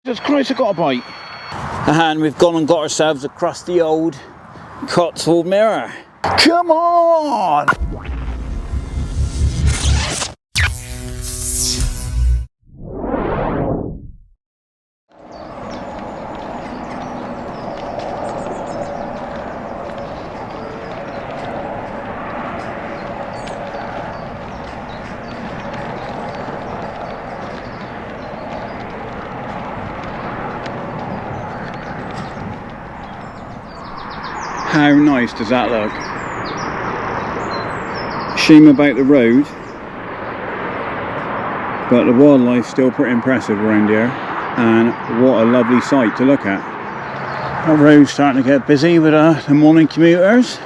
Jesus Christ, I got a bite. And we've gone and got ourselves a crusty old Cotswold mirror. Come on! How nice does that look? Shame about the road, but the wildlife's still pretty impressive around here, and what a lovely sight to look at. That road's starting to get busy with the morning commuters.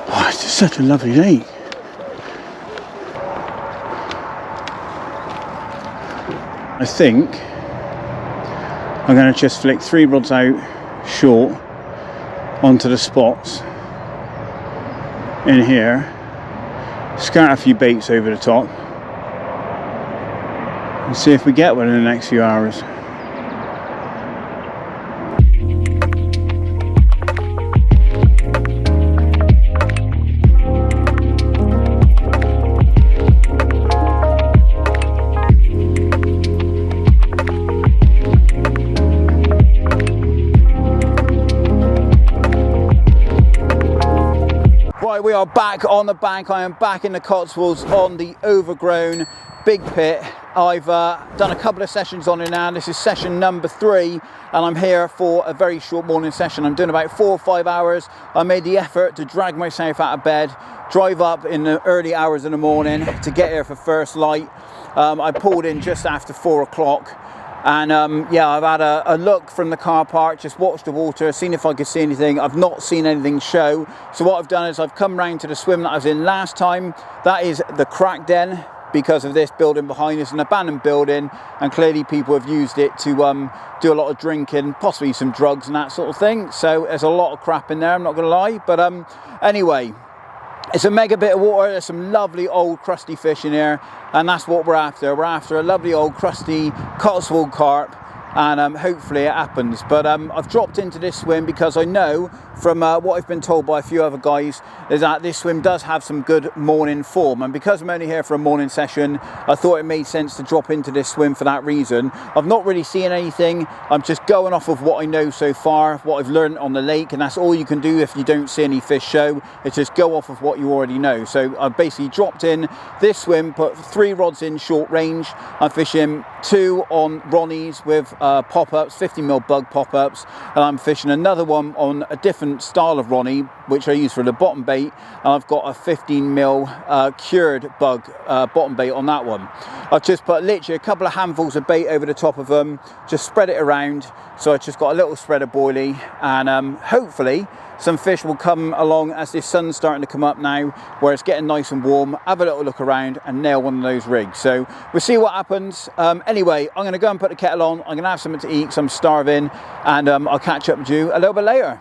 Oh, it's just such a lovely day. I think I'm going to just flick 3 rods out short onto the spots in here, scatter a few baits over the top and see if we get one in the next few hours. We are back on the bank. I am back in the Cotswolds on the Overgrown big pit. I've done a couple of sessions on it now. This is session number 3 and I'm here for a very short morning session. I'm doing about 4 or 5 hours. I made the effort to drag myself out of bed, drive up in the early hours of the morning to get here for first light. I pulled in just after 4 o'clock. And yeah, I've had a look from the car park, just watched the water, seen if I could see anything. I've not seen anything show. So what I've done is I've come round to the swim that I was in last time. That is the crack den, because of this building behind us, an abandoned building, and clearly people have used it to do a lot of drinking, possibly some drugs and that sort of thing. So there's a lot of crap in there, I'm not gonna lie. But anyway, it's a mega bit of water. There's some lovely old crusty fish in here, and that's what we're after. We're after a lovely old crusty Cotswold carp, and hopefully it happens. But I've dropped into this swim because I know from what I've been told by a few other guys is that this swim does have some good morning form, and because I'm only here for a morning session, I thought it made sense to drop into this swim for that reason. I've not really seen anything. I'm just going off of what I know so far, what I've learned on the lake, and that's all you can do if you don't see any fish show. It's just go off of what you already know. So I've basically dropped in this swim, put 3 rods in short range. I'm fishing 2 on Ronnies with pop-ups, 50mm bug pop-ups, and I'm fishing another one on a different style of Ronnie, which I use for the bottom bait, and I've got a 15mm cured bug bottom bait on that one. I've just put literally a couple of handfuls of bait over the top of them, just spread it around, so I just got a little spread of boilie, and hopefully some fish will come along as this sun's starting to come up now, where it's getting nice and warm. Have a little look around and nail one of those rigs. So we'll see what happens. Anyway, I'm going to go and put the kettle on. I'm going to have something to eat because I'm starving, and I'll catch up with you a little bit later.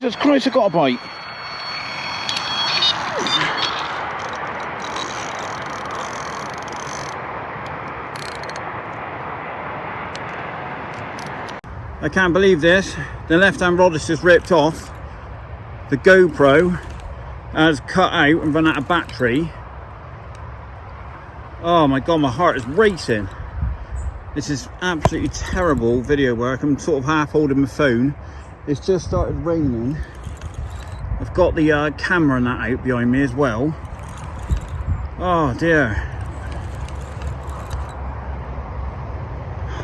Jesus Christ, I got a bite. I can't believe this. The left-hand rod is just ripped off. The GoPro has cut out and run out of battery. Oh my god, my heart is racing. This is absolutely terrible video work. I'm sort of half holding my phone. It's just started raining I've got the camera and that out behind me as well. Oh dear.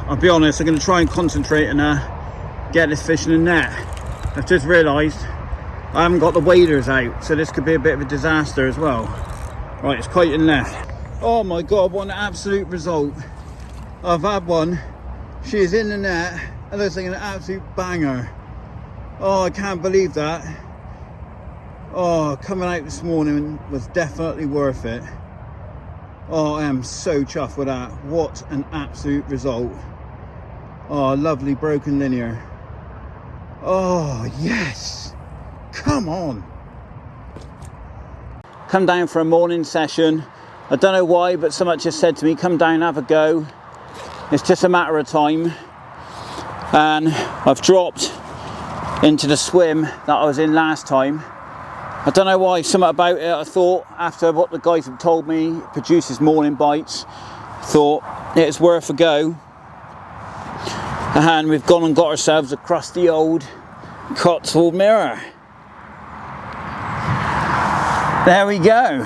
I'll be honest, I'm going to try and concentrate and get this fish in the net. I've just realised I haven't got the waders out, so this could be a bit of a disaster as well. Right, it's quite in left. Oh my god, what an absolute result. I've had one. She is in the net, and looks like an absolute banger. Oh, I can't believe that. Oh, coming out this morning was definitely worth it. Oh, I am so chuffed with that. What an absolute result. Oh, lovely broken linear. Oh, yes. Come on. Come down for a morning session. I don't know why, but someone just said to me, come down, have a go. It's just a matter of time. And I've dropped into the swim that I was in last time. I don't know why, something about it. I thought, after what the guys have told me, it produces morning bites, thought it's worth a go. And we've gone and got ourselves a crusty old Cotswold mirror. There we go.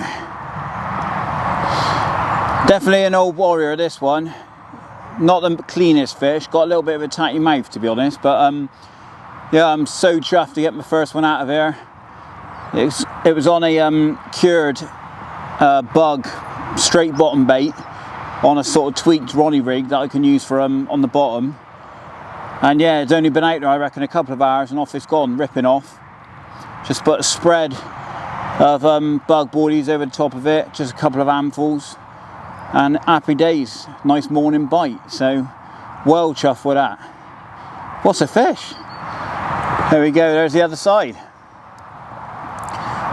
Definitely an old warrior, this one. Not the cleanest fish, got a little bit of a tatty mouth to be honest, but yeah, I'm so chuffed to get my first one out of here. It was on a cured bug straight bottom bait on a sort of tweaked Ronnie rig that I can use for on the bottom. And yeah, it's only been out there, I reckon, a couple of hours, and off it's gone, ripping off. Just put a spread of bug boardies over the top of it, just a couple of handfuls, and happy days. Nice morning bite, so well chuffed with that. What's a fish? There we go, there's the other side.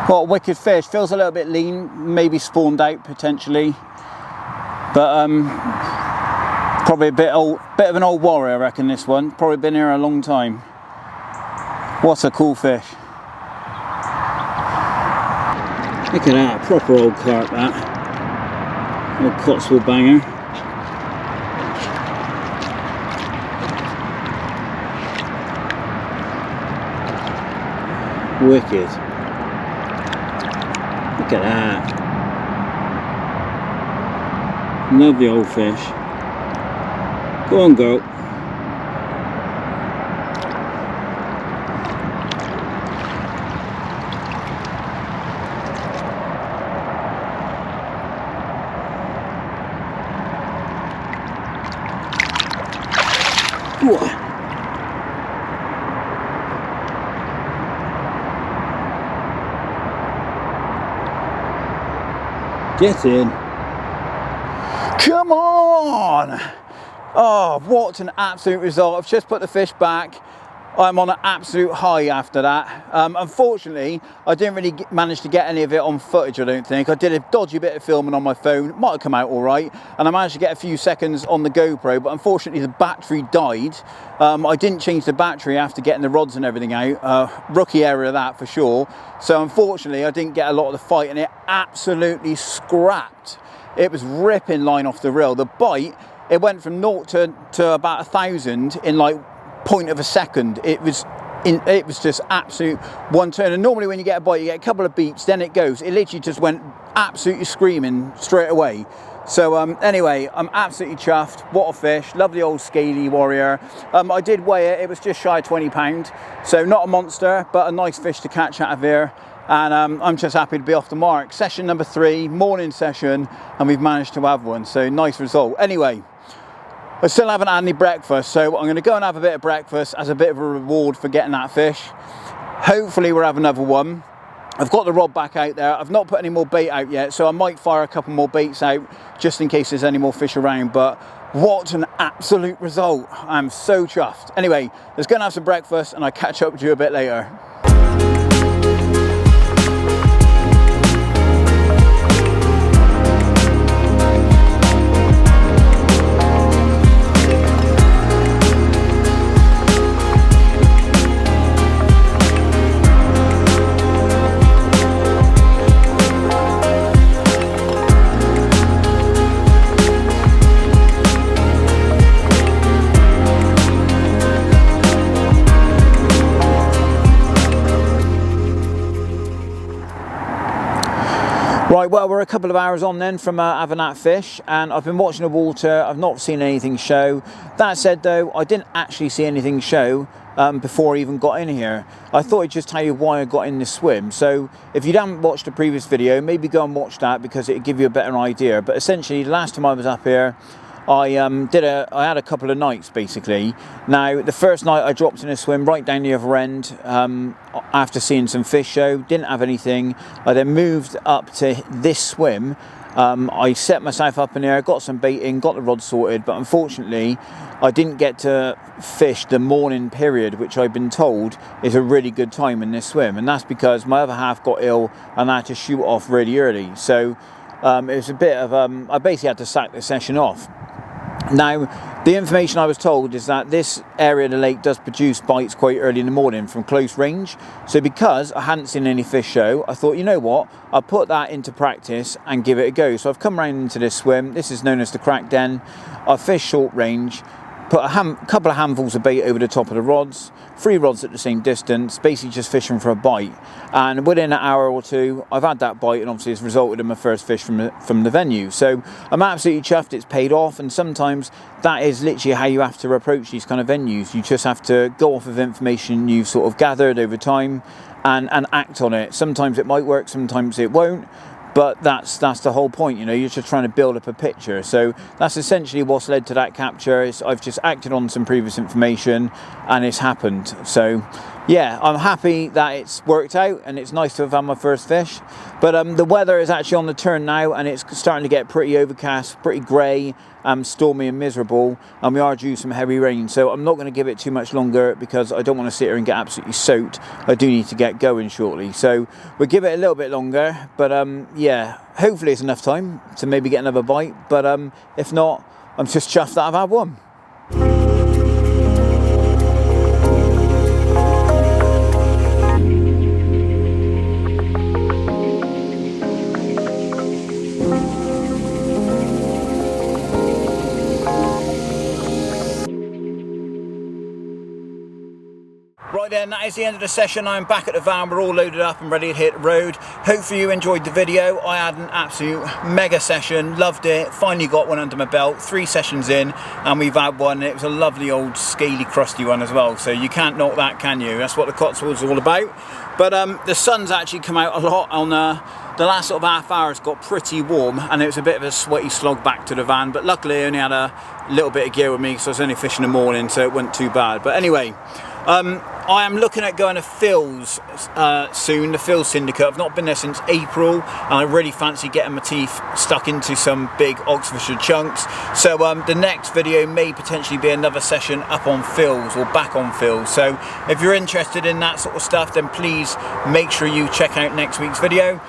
What a wicked fish. Feels a little bit lean, maybe spawned out potentially, but probably a bit of an old warrior, I reckon, this one. Probably been here a long time. What a cool fish. Look at that, proper old carp that. Old Cotswold banger. Wicked. Look at that. Lovely old fish. Go on, girl. Whoa. Get in. Come on! Oh, what an absolute result. I've just put the fish back. I'm on an absolute high after that. Unfortunately, I didn't really manage to get any of it on footage, I don't think. I did a dodgy bit of filming on my phone. Might have come out all right. And I managed to get a few seconds on the GoPro, but unfortunately the battery died. I didn't change the battery after getting the rods and everything out. Rookie error of that for sure. So unfortunately, I didn't get a lot of the fight, and it absolutely scrapped. It was ripping line off the reel. The bite, it went from 0 to about 1,000 in like point of a second. It was just absolute one turn. And normally when you get a bite, you get a couple of beeps, then it goes. It literally just went absolutely screaming straight away. So anyway, I'm absolutely chuffed. What a fish. Lovely old scaly warrior. I did weigh it. It was just shy of 20 pounds. So not a monster, but a nice fish to catch out of here. And I'm just happy to be off the mark. Session number 3, morning session, and we've managed to have one. So nice result. Anyway, I still haven't had any breakfast, so I'm going to go and have a bit of breakfast as a bit of a reward for getting that fish. Hopefully we'll have another one. I've got the rod back out there. I've not put any more bait out yet, so I might fire a couple more baits out just in case there's any more fish around. But what an absolute result. I'm so chuffed. Anyway, let's go and have some breakfast, and I'll catch up with you a bit later. Right, well, we're a couple of hours on then from having that fish, and I've been watching the water. I've not seen anything show. That said though, I didn't actually see anything show before I even got in here. I thought I'd just tell you why I got in this swim. So if you haven't watched the previous video, maybe go and watch that because it'll give you a better idea. But essentially, the last time I was up here, I had a couple of nights basically. Now the first night I dropped in a swim right down the other end after seeing some fish show, didn't have anything. I then moved up to this swim. I set myself up in there, got some bait in, got the rod sorted, but unfortunately I didn't get to fish the morning period, which I've been told is a really good time in this swim, and that's because my other half got ill and I had to shoot off really early. So it was a bit of I basically had to sack the session off. Now, the information I was told is that this area of the lake does produce bites quite early in the morning from close range. So because I hadn't seen any fish show, I thought, you know what, I'll put that into practice and give it a go. So I've come round into this swim. This is known as the crack den. I fish short range, put a couple of handfuls of bait over the top of the rods, 3 rods at the same distance, basically just fishing for a bite. And within an hour or two, I've had that bite, and obviously it's resulted in my first fish from the venue. So I'm absolutely chuffed, it's paid off, and sometimes that is literally how you have to approach these kind of venues. You just have to go off of information you've sort of gathered over time and act on it. Sometimes it might work, sometimes it won't. But that's the whole point, you know, you're just trying to build up a picture. So that's essentially what's led to that capture. Is I've just acted on some previous information and it's happened. So yeah, I'm happy that it's worked out and it's nice to have had my first fish. But the weather is actually on the turn now and it's starting to get pretty overcast, pretty grey, stormy and miserable, and we are due some heavy rain. So I'm not going to give it too much longer because I don't want to sit here and get absolutely soaked. I do need to get going shortly. So we'll give it a little bit longer, but yeah, hopefully it's enough time to maybe get another bite. But if not, I'm just chuffed that I've had one. Right then, that is the end of the session. I'm back at the van, we're all loaded up and ready to hit the road. Hopefully you enjoyed the video. I had an absolute mega session, loved it, finally got one under my belt, 3 sessions in and we've had one. It was a lovely old scaly crusty one as well, so you can't knock that, can you? That's what the Cotswolds are all about. But the sun's actually come out a lot on the last sort of half hour. It's got pretty warm and it was a bit of a sweaty slog back to the van, but luckily I only had a little bit of gear with me because I was only fishing in the morning, so it wasn't too bad. But anyway, I am looking at going to Phil's soon, the Phil Syndicate. I've not been there since April and I really fancy getting my teeth stuck into some big Oxfordshire chunks. So the next video may potentially be another session up on Phil's or back on Phil's. So if you're interested in that sort of stuff, then please make sure you check out next week's video.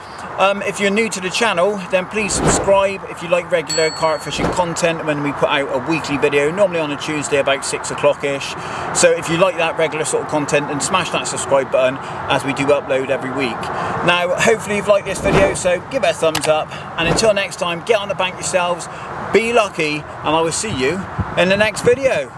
If you're new to the channel, then please subscribe if you like regular carp fishing content when we put out a weekly video, normally on a Tuesday about 6 o'clock-ish. So if you like that regular sort of content, then smash that subscribe button as we do upload every week. Now, hopefully you've liked this video, so give it a thumbs up. And until next time, get on the bank yourselves, be lucky, and I will see you in the next video.